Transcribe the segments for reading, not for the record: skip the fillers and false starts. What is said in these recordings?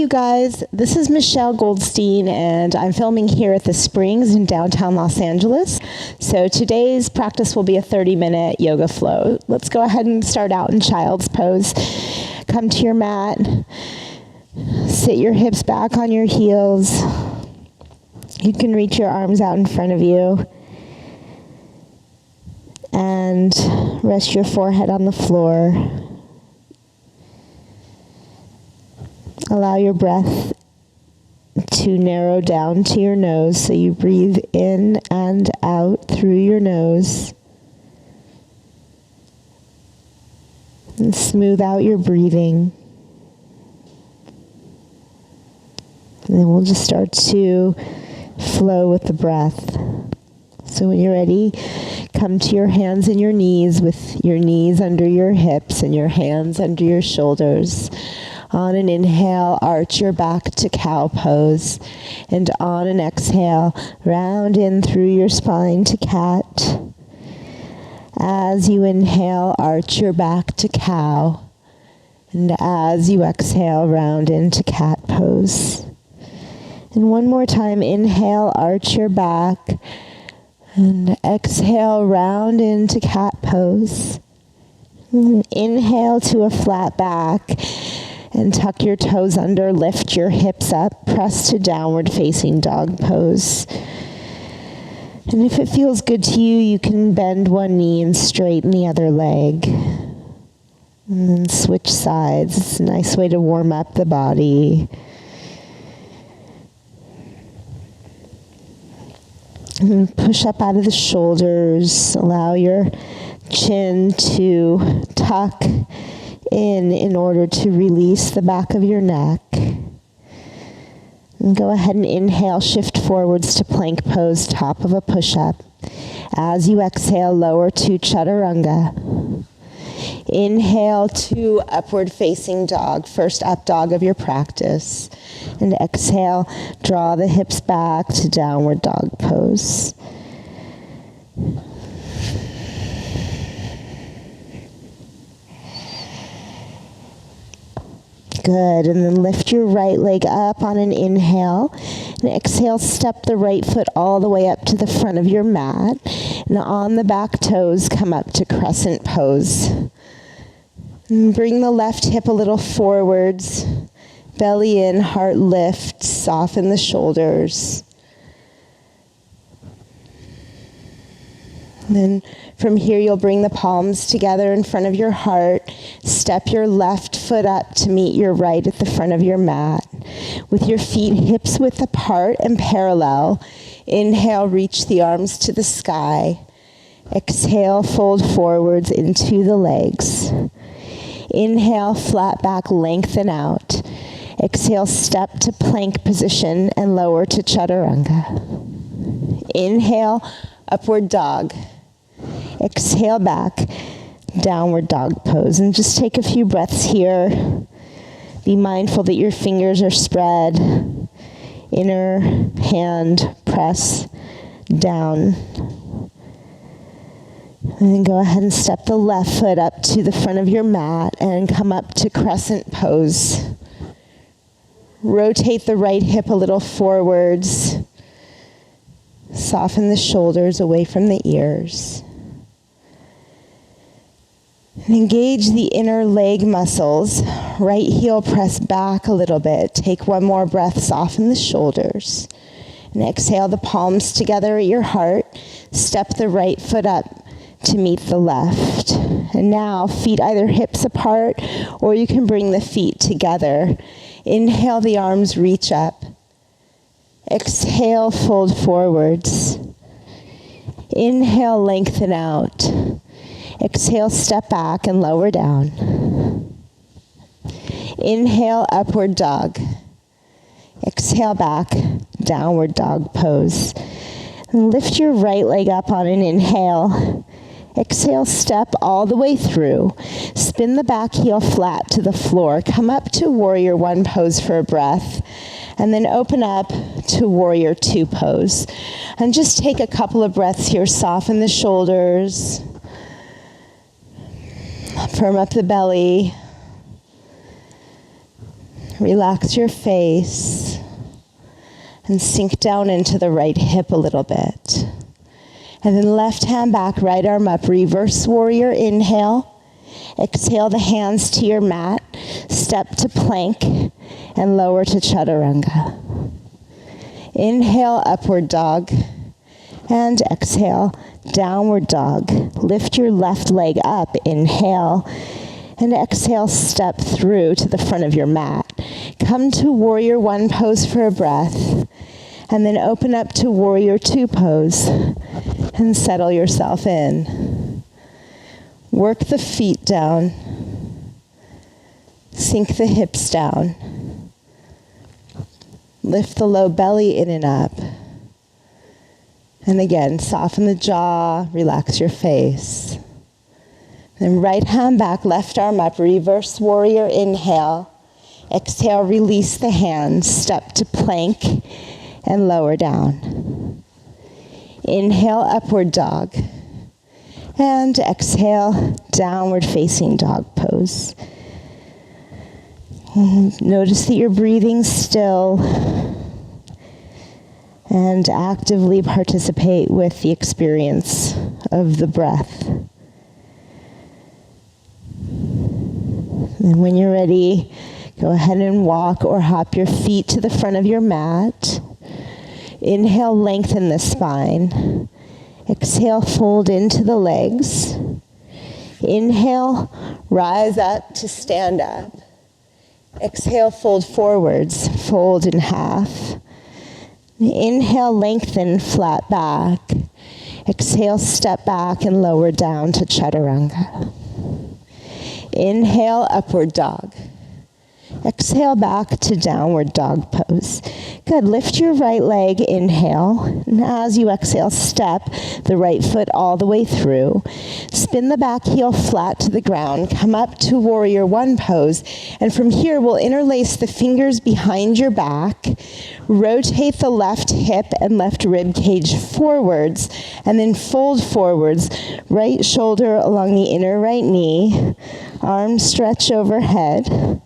you guys. This is Michelle Goldstein, and I'm filming here at the Springs in downtown Los Angeles. So today's practice will be a 30-minute yoga flow. Let's go ahead and start out in child's pose. Come to your mat. Sit your hips back on your heels. You can reach your arms out in front of you. And rest your forehead on the floor. Allow your breath to narrow down to your nose, so you breathe in and out through your nose. And smooth out your breathing. And then we'll just start to flow with the breath. So when you're ready, come to your hands and your knees with your knees under your hips and your hands under your shoulders. On an inhale, arch your back to cow pose. And on an exhale, round in through your spine to cat. As you inhale, arch your back to cow. And as you exhale, round into cat pose. And one more time, inhale, arch your back. And exhale, round into cat pose. And inhale to a flat back. And tuck your toes under, lift your hips up, press to downward facing dog pose. And if it feels good to you, you can bend one knee and straighten the other leg. And then switch sides. It's a nice way to warm up the body. And push up out of the shoulders. Allow your chin to tuck in order to release the back of your neck. And go ahead and inhale, shift forwards to plank pose, top of a push-up. As you exhale, lower to chaturanga. Inhale to upward facing dog, first up dog of your practice. And exhale, draw the hips back to downward dog pose. Good, and then lift your right leg up on an inhale, and exhale, step the right foot all the way up to the front of your mat, and on the back toes, come up to crescent pose. And bring the left hip a little forwards, belly in, heart lift, soften the shoulders. And then from here, you'll bring the palms together in front of your heart. Step your left foot up to meet your right at the front of your mat. With your feet hips width apart and parallel, inhale, reach the arms to the sky. Exhale, fold forwards into the legs. Inhale, flat back, lengthen out. Exhale, step to plank position and lower to chaturanga. Inhale, upward dog. Exhale back, downward dog pose. And just take a few breaths here. Be mindful that your fingers are spread. Inner hand press down. And then go ahead and step the left foot up to the front of your mat and come up to crescent pose. Rotate the right hip a little forwards. Soften the shoulders away from the ears. And engage the inner leg muscles. Right heel press back a little bit. Take one more breath, soften the shoulders. And exhale the palms together at your heart. Step the right foot up to meet the left. And now feet either hips apart or you can bring the feet together. Inhale, the arms reach up. Exhale, fold forwards. Inhale, lengthen out. Exhale, step back and lower down. Inhale, upward dog. Exhale back, downward dog pose. And lift your right leg up on an inhale. Exhale, step all the way through. Spin the back heel flat to the floor. Come up to warrior one pose for a breath. And then open up to warrior two pose. And just take a couple of breaths here. Soften the shoulders. Firm up the belly. Relax your face and sink down into the right hip a little bit. And then left hand back, right arm up, reverse warrior, inhale. Exhale the hands to your mat, step to plank, and lower to chaturanga. Inhale, upward dog, and exhale, downward dog. Lift your left leg up, inhale, and exhale, step through to the front of your mat. Come to warrior one pose for a breath, and then open up to warrior two pose, and settle yourself in. Work the feet down. Sink the hips down. Lift the low belly in and up. And again, soften the jaw, relax your face. Then right hand back, left arm up, reverse warrior, inhale. Exhale, release the hands, step to plank and lower down. Inhale, upward dog. And exhale, downward facing dog pose. Notice that you're breathing still and actively participate with the experience of the breath. And when you're ready, go ahead and walk or hop your feet to the front of your mat. Inhale, lengthen the spine. Exhale, fold into the legs. Inhale, rise up to stand up. Exhale, fold forwards, fold in half. Inhale, lengthen, flat back. Exhale, step back and lower down to chaturanga. Inhale, upward dog. Exhale, back to downward dog pose. Good. Lift your right leg, inhale. And as you exhale, step the right foot all the way through. Spin the back heel flat to the ground. Come up to warrior one pose. And from here, we'll interlace the fingers behind your back. Rotate the left hip and left rib cage forwards. And then fold forwards. Right shoulder along the inner right knee. Arms stretch overhead.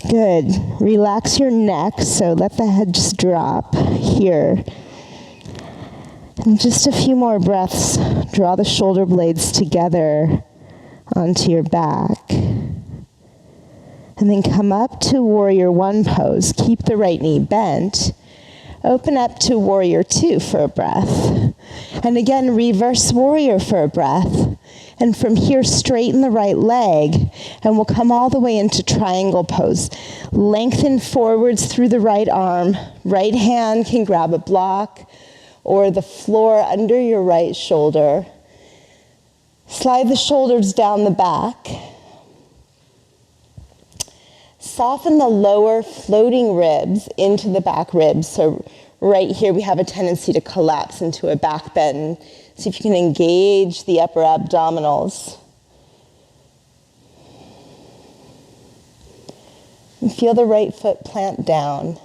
Good. Relax your neck, so let the head just drop here. And just a few more breaths. Draw the shoulder blades together onto your back. And then come up to warrior one pose. Keep the right knee bent. Open up to warrior two for a breath. And again, reverse warrior for a breath. And from here, straighten the right leg, and we'll come all the way into triangle pose. Lengthen forwards through the right arm. Right hand can grab a block or the floor under your right shoulder. Slide the shoulders down the back. Soften the lower floating ribs into the back ribs. So right here, we have a tendency to collapse into a back bend. See if you can engage the upper abdominals. And feel the right foot plant down.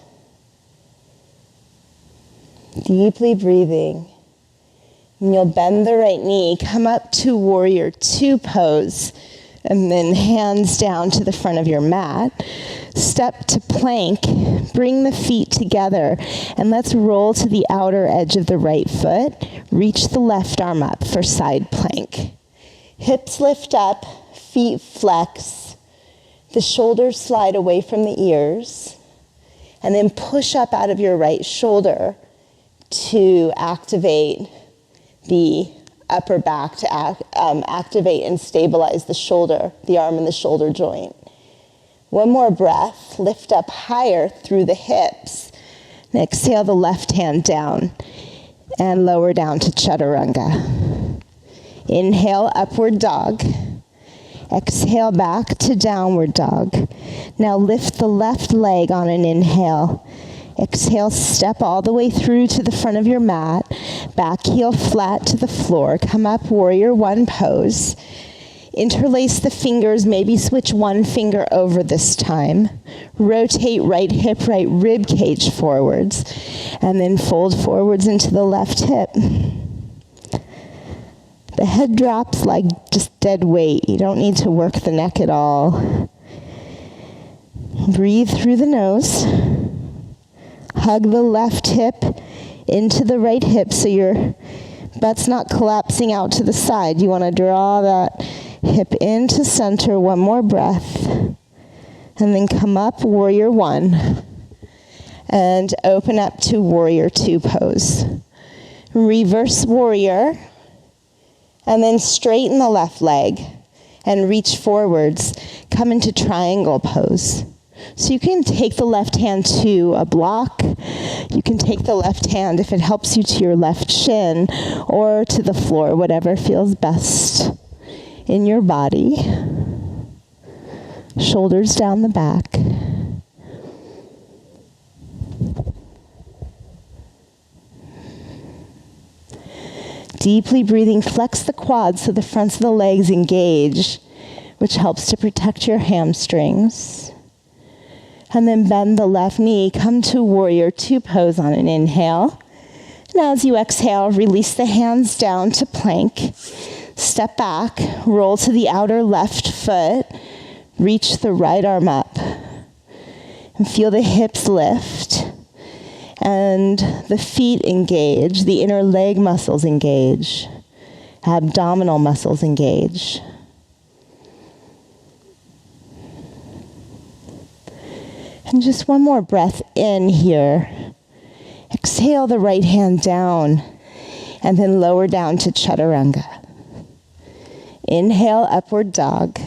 Deeply breathing. And you'll bend the right knee, come up to warrior two pose, and then hands down to the front of your mat. Step to plank, bring the feet together, and let's roll to the outer edge of the right foot. Reach the left arm up for side plank. Hips lift up, feet flex. The shoulders slide away from the ears. And then push up out of your right shoulder to activate the upper back, to activate and stabilize the shoulder, the arm and the shoulder joint. One more breath. Lift up higher through the hips. And exhale the left hand down and lower down to chaturanga. Inhale, upward dog. Exhale, back to downward dog. Now lift the left leg on an inhale. Exhale, step all the way through to the front of your mat. Back heel flat to the floor. Come up, warrior one pose. Interlace the fingers, maybe switch one finger over this time. Rotate right hip, right rib cage forwards. And then fold forwards into the left hip. The head drops like just dead weight. You don't need to work the neck at all. Breathe through the nose. Hug the left hip into the right hip so your butt's not collapsing out to the side. You want to draw that hip into center. One more breath. And then come up, warrior one. And open up to warrior two pose. Reverse warrior. And then straighten the left leg and reach forwards. Come into triangle pose. So you can take the left hand to a block. You can take the left hand, if it helps you, to your left shin or to the floor, whatever feels best in your body. Shoulders down the back. Deeply breathing, flex the quads so the fronts of the legs engage, which helps to protect your hamstrings. And then bend the left knee, come to warrior two pose on an inhale. And as you exhale, release the hands down to plank. Step back, roll to the outer left foot, reach the right arm up. And feel the hips lift. And the feet engage, the inner leg muscles engage, abdominal muscles engage. And just one more breath in here. Exhale the right hand down and then lower down to chaturanga. Inhale, upward dog.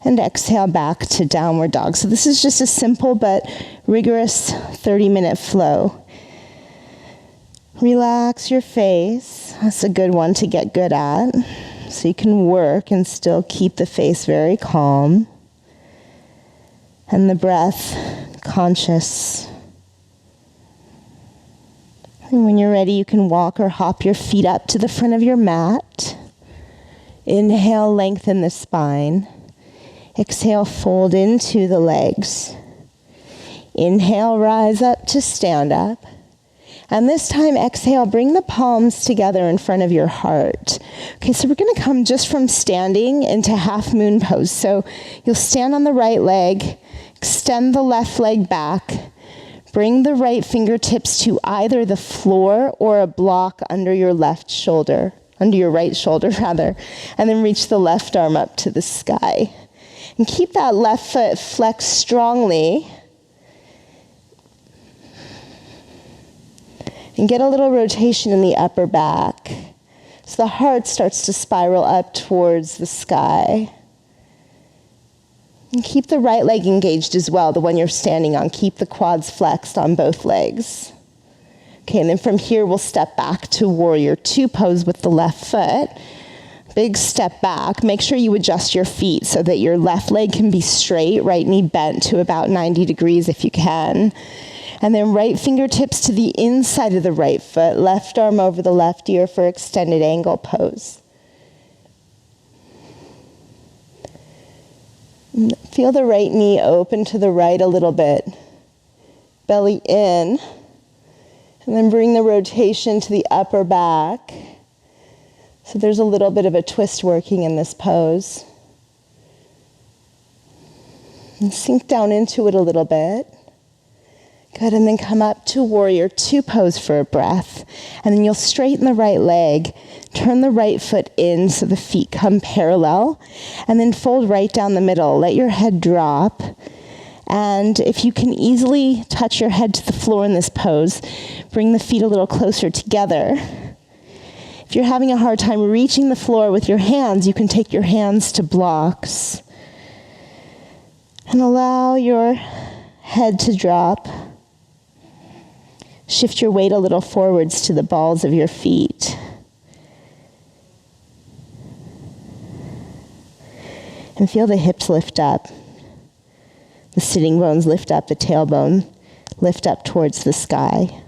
And exhale back to downward dog. So this is just a simple but rigorous 30-minute flow. Relax your face. That's a good one to get good at. So you can work and still keep the face very calm. And the breath conscious. And when you're ready, you can walk or hop your feet up to the front of your mat. Inhale, lengthen the spine. Exhale, fold into the legs. Inhale, rise up to stand up. And this time, exhale, bring the palms together in front of your heart. Okay, so we're going to come just from standing into half moon pose. So you'll stand on the right leg, extend the left leg back, bring the right fingertips to either the floor or a block under your left shoulder, under your right shoulder rather, and then reach the left arm up to the sky. And keep that left foot flexed strongly. And get a little rotation in the upper back. So the heart starts to spiral up towards the sky. And keep the right leg engaged as well, the one you're standing on. Keep the quads flexed on both legs. Okay, and then from here we'll step back to warrior two pose with the left foot. Big step back. Make sure you adjust your feet so that your left leg can be straight, right knee bent to about 90 degrees if you can. And then right fingertips to the inside of the right foot, left arm over the left ear for extended angle pose. Feel the right knee open to the right a little bit. Belly in. And then bring the rotation to the upper back. So there's a little bit of a twist working in this pose. And sink down into it a little bit. Good, and then come up to warrior two pose for a breath. And then you'll straighten the right leg, turn the right foot in so the feet come parallel, and then fold right down the middle. Let your head drop. And if you can easily touch your head to the floor in this pose, bring the feet a little closer together. If you're having a hard time reaching the floor with your hands, you can take your hands to blocks. And allow your head to drop. Shift your weight a little forwards to the balls of your feet. And feel the hips lift up. The sitting bones lift up, the tailbone lift up towards the sky.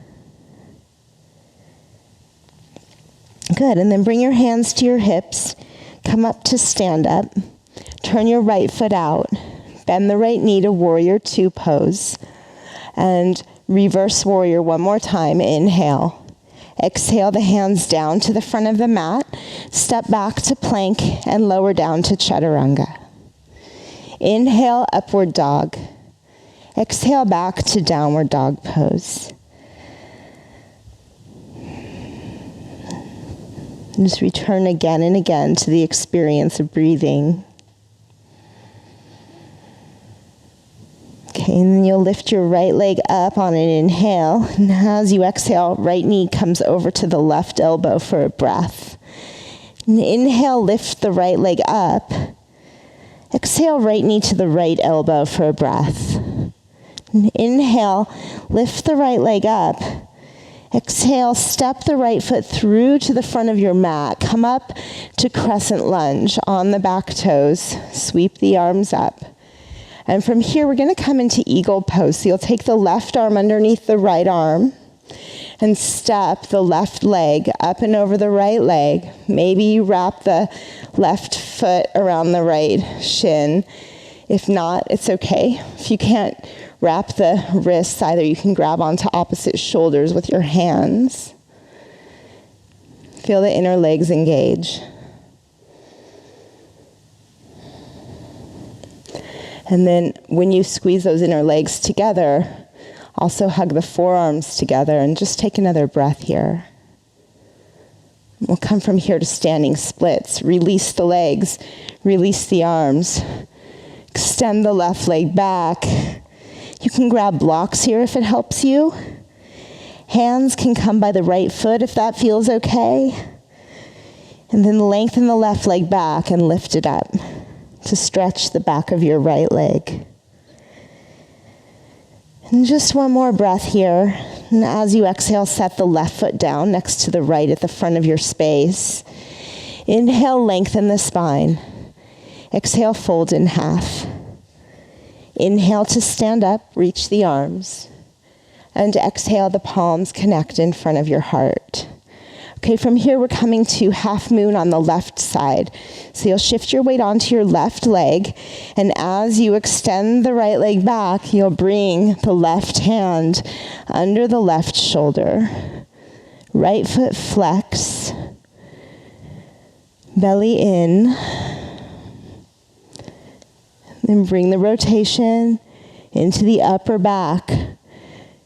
Good, and then bring your hands to your hips. Come up to stand up. Turn your right foot out. Bend the right knee to warrior two pose. And reverse warrior one more time. Inhale. Exhale the hands down to the front of the mat. Step back to plank and lower down to chaturanga. Inhale, upward dog. Exhale back to downward dog pose. And just return again and again to the experience of breathing. Okay, and then you'll lift your right leg up on an inhale. And as you exhale, right knee comes over to the left elbow for a breath. And inhale, lift the right leg up. Exhale, right knee to the right elbow for a breath. And inhale, lift the right leg up. Exhale, step the right foot through to the front of your mat. Come up to crescent lunge on the back toes. Sweep the arms up. And from here, we're going to come into eagle pose. So you'll take the left arm underneath the right arm and step the left leg up and over the right leg. Maybe you wrap the left foot around the right shin. If not, it's okay. If you can't wrap the wrists either, you can grab onto opposite shoulders with your hands. Feel the inner legs engage. And then when you squeeze those inner legs together, also hug the forearms together and just take another breath here. We'll come from here to standing splits. Release the legs, release the arms. Extend the left leg back. You can grab blocks here if it helps you. Hands can come by the right foot if that feels okay. And then lengthen the left leg back and lift it up to stretch the back of your right leg. And just one more breath here. And as you exhale, set the left foot down next to the right at the front of your space. Inhale, lengthen the spine. Exhale, fold in half. Inhale to stand up, reach the arms. And exhale, the palms connect in front of your heart. Okay, from here we're coming to half moon on the left side. So you'll shift your weight onto your left leg, and as you extend the right leg back, you'll bring the left hand under the left shoulder. Right foot flex, belly in, then bring the rotation into the upper back.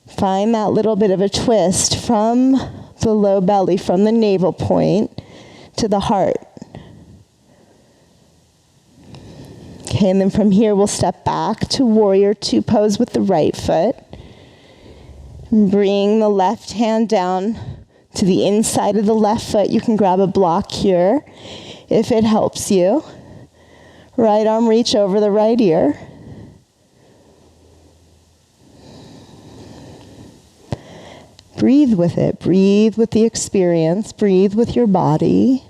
Find that little bit of a twist from the low belly, from the navel point to the heart. Okay, and then from here we'll step back to warrior two pose with the right foot. Bring the left hand down to the inside of the left foot. You can grab a block here if it helps you. Right arm reach over the right ear. Breathe with it. Breathe with the experience. Breathe with your body.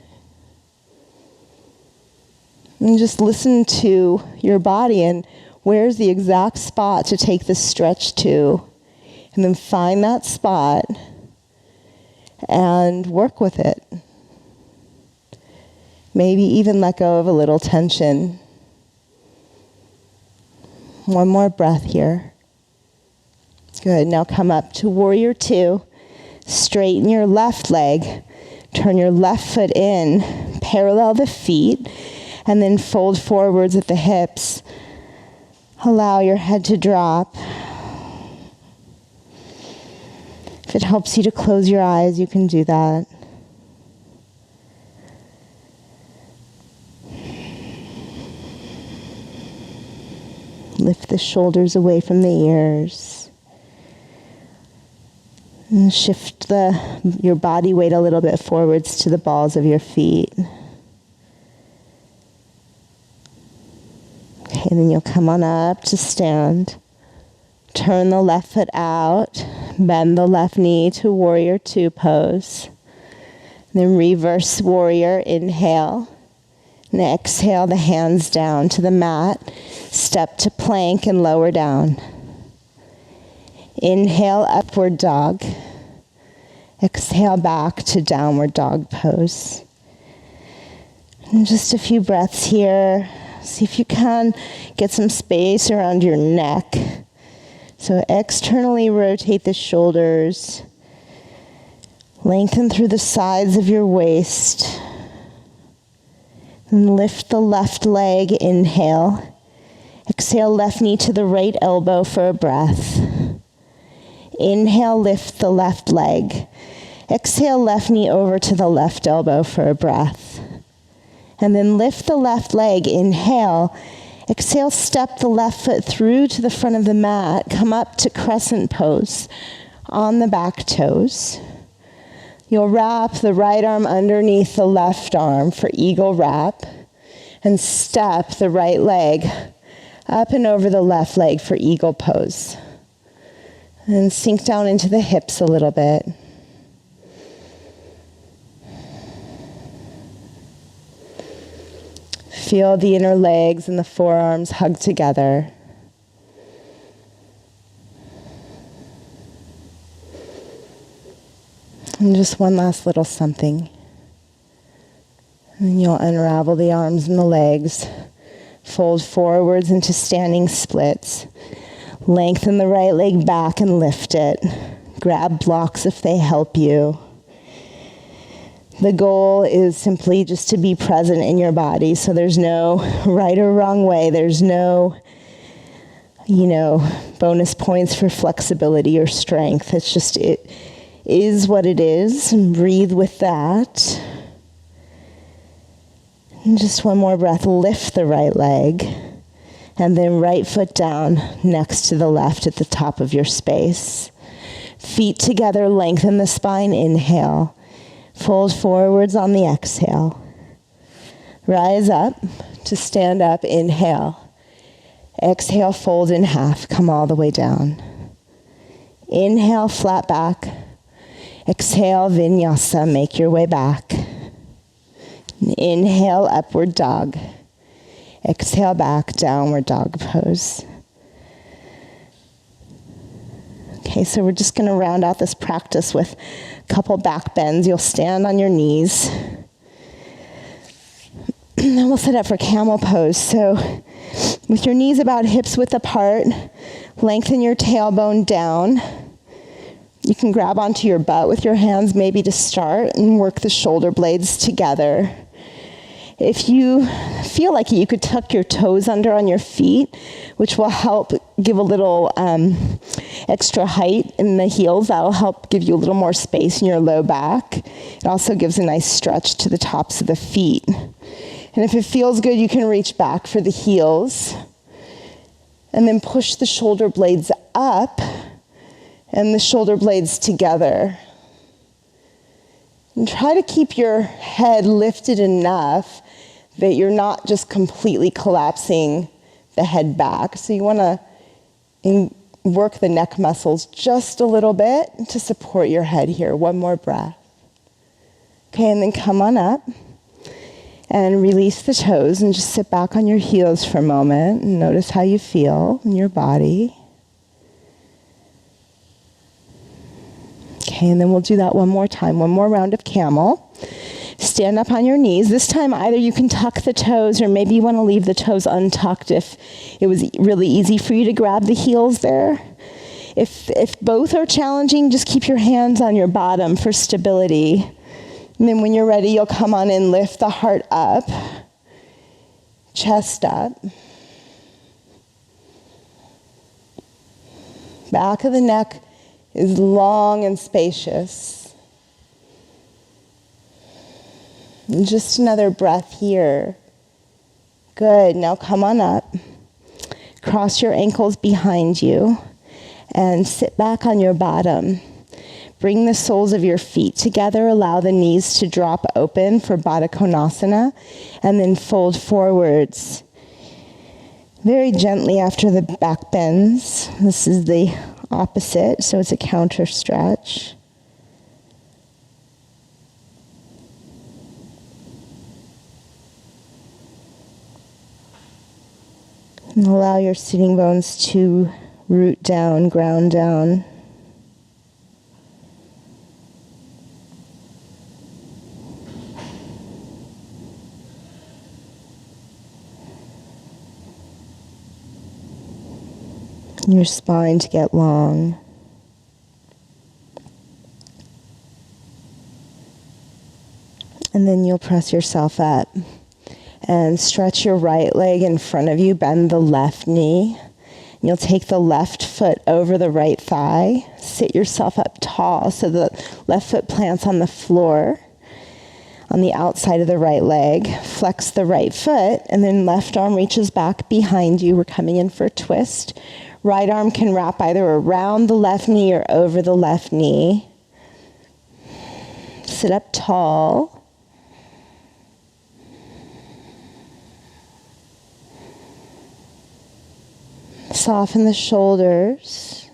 And just listen to your body and where's the exact spot to take this stretch to. And then find that spot and work with it. Maybe even let go of a little tension. One more breath here. Good. Now come up to warrior two. Straighten your left leg. Turn your left foot in. Parallel the feet. And then fold forwards at the hips. Allow your head to drop. If it helps you to close your eyes, you can do that. Lift the shoulders away from the ears. And shift your body weight a little bit forwards to the balls of your feet. Okay, and then you'll come on up to stand. Turn the left foot out. Bend the left knee to warrior two pose. And then reverse warrior, inhale. And exhale the hands down to the mat. Step to plank and lower down. Inhale, upward dog. Exhale back to downward dog pose. And just a few breaths here. See if you can get some space around your neck. So externally rotate the shoulders. Lengthen through the sides of your waist. And lift the left leg, inhale. Exhale, left knee to the right elbow for a breath. Inhale, lift the left leg. Exhale, left knee over to the left elbow for a breath. And then lift the left leg, inhale. Exhale, step the left foot through to the front of the mat. Come up to crescent pose on the back toes. You'll wrap the right arm underneath the left arm for eagle wrap. And step the right leg up and over the left leg for eagle pose. And sink down into the hips a little bit. Feel the inner legs and the forearms hug together. And just one last little something. And you'll unravel the arms and the legs. Fold forwards into standing splits. Lengthen the right leg back and lift it. Grab blocks if they help you. The goal is simply just to be present in your body. So there's no right or wrong way. There's no, bonus points for flexibility or strength. It's just, it is what it is. And breathe with that. And just one more breath. Lift the right leg. And then right foot down next to the left at the top of your space. Feet together, lengthen the spine. Inhale. Fold forwards on the exhale. Rise up to stand up. Inhale. Exhale, fold in half. Come all the way down. Inhale, flat back. Exhale, vinyasa. Make your way back. Inhale, upward dog. Exhale, back, downward dog pose. Okay, so we're just going to round out this practice with a couple back bends. You'll stand on your knees. And then we'll set up for camel pose. So with your knees about hips width apart, lengthen your tailbone down. You can grab onto your butt with your hands maybe to start and work the shoulder blades together. If you feel like it, you could tuck your toes under on your feet, which will help give a little extra height in the heels. That'll help give you a little more space in your low back. It also gives a nice stretch to the tops of the feet. And if it feels good, you can reach back for the heels. And then push the shoulder blades up and the shoulder blades together. And try to keep your head lifted enough that you're not just completely collapsing the head back. So you want to work the neck muscles just a little bit to support your head here. One more breath. Okay, and then come on up and release the toes and just sit back on your heels for a moment and notice how you feel in your body. Okay, and then we'll do that one more time. One more round of camel. Stand up on your knees. This time either you can tuck the toes or maybe you want to leave the toes untucked if it was really easy for you to grab the heels there. If both are challenging, just keep your hands on your bottom for stability. And then when you're ready, you'll come on and lift the heart up, chest up. Back of the neck is long and spacious. And just another breath here. Good. Now come on up. Cross your ankles behind you and sit back on your bottom. Bring the soles of your feet together. Allow the knees to drop open for Baddha Konasana and then fold forwards very gently after the back bends. This is the opposite, so it's a counter stretch. And allow your sitting bones to root down, ground down. And your spine to get long. And then you'll press yourself up And stretch your right leg in front of you, bend the left knee. You'll take the left foot over the right thigh. Sit yourself up tall so the left foot plants on the floor on the outside of the right leg. Flex the right foot, and then left arm reaches back behind you. We're coming in for a twist. Right arm can wrap either around the left knee or over the left knee. Sit up tall. Soften the shoulders.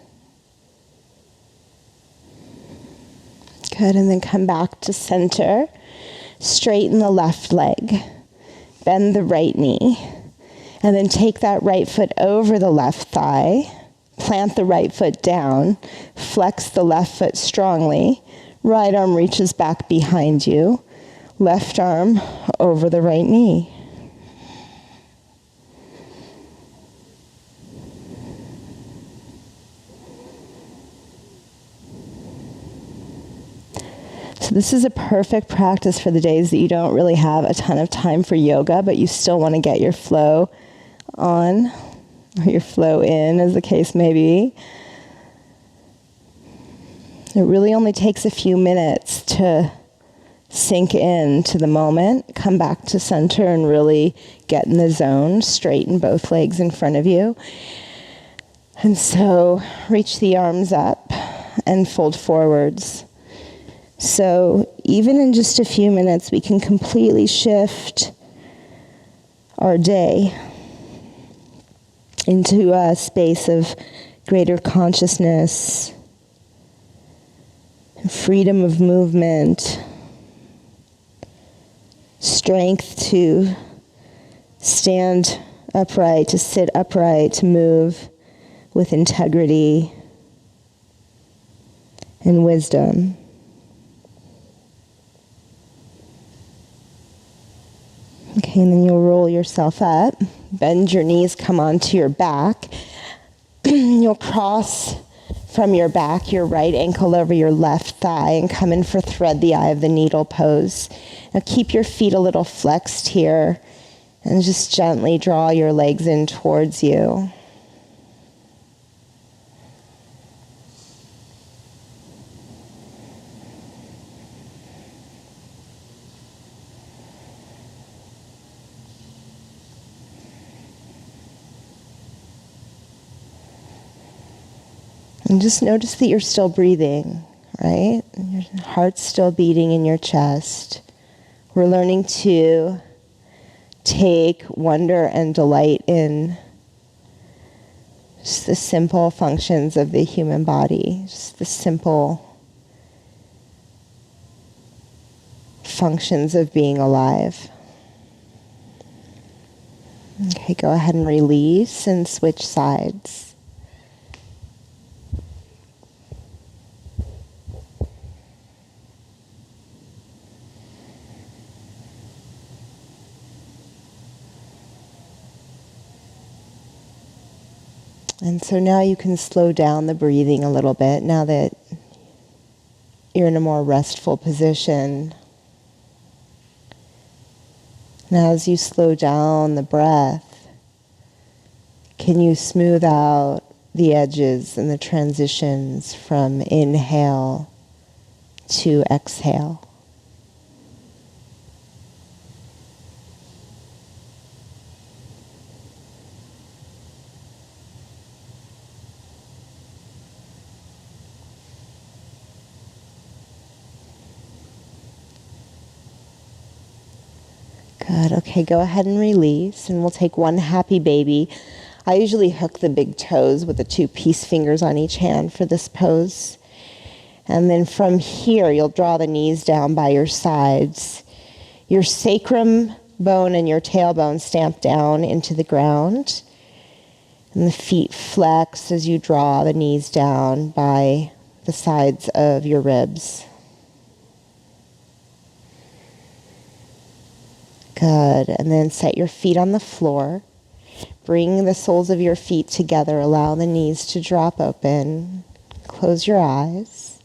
Good, and then come back to center. Straighten the left leg. Bend the right knee. And then take that right foot over the left thigh. Plant the right foot down. Flex the left foot strongly. Right arm reaches back behind you. Left arm over the right knee. So this is a perfect practice for the days that you don't really have a ton of time for yoga, but you still want to get your flow on, or your flow in, as the case may be. It really only takes a few minutes to sink in to the moment, come back to center and really get in the zone, straighten both legs in front of you. And so reach the arms up and fold forwards. So even in just a few minutes, we can completely shift our day into a space of greater consciousness, freedom of movement, strength to stand upright, to sit upright, to move with integrity and wisdom. Okay, and then you'll roll yourself up, bend your knees, come onto your back. You'll cross from your back your right ankle over your left thigh and come in for thread the eye of the needle pose. Now keep your feet a little flexed here and just gently draw your legs in towards you. And just notice that you're still breathing, right? Your heart's still beating in your chest. We're learning to take wonder and delight in just the simple functions of the human body, just the simple functions of being alive. Okay, go ahead and release and switch sides. And so now you can slow down the breathing a little bit now that you're in a more restful position. Now as you slow down the breath, can you smooth out the edges and the transitions from inhale to exhale? Good. Okay, go ahead and release, and we'll take one happy baby. I usually hook the big toes with the 2 peace fingers on each hand for this pose. And then from here, you'll draw the knees down by your sides. Your sacrum bone and your tailbone stamp down into the ground. And the feet flex as you draw the knees down by the sides of your ribs. Good. And then set your feet on the floor. Bring the soles of your feet together. Allow the knees to drop open. Close your eyes.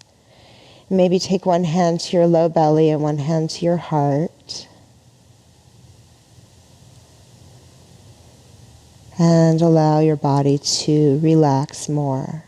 Maybe take one hand to your low belly and one hand to your heart. and allow your body to relax more.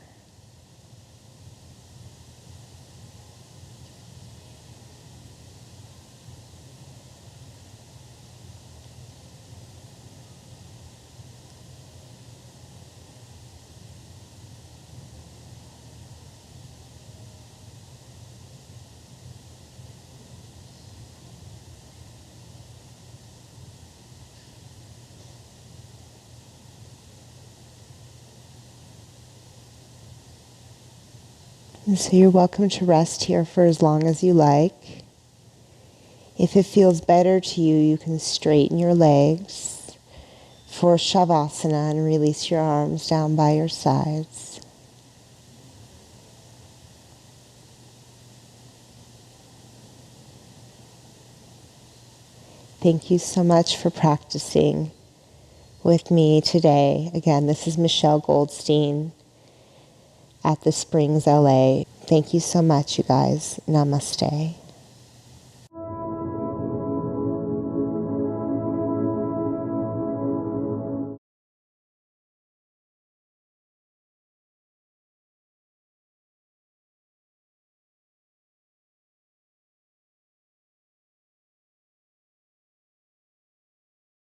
And so you're welcome to rest here for as long as you like. If it feels better to you, you can straighten your legs for Shavasana and release your arms down by your sides. Thank you so much for practicing with me today. Again, this is Michelle Goldstein at the Springs, LA. Thank you so much, you guys. Namaste.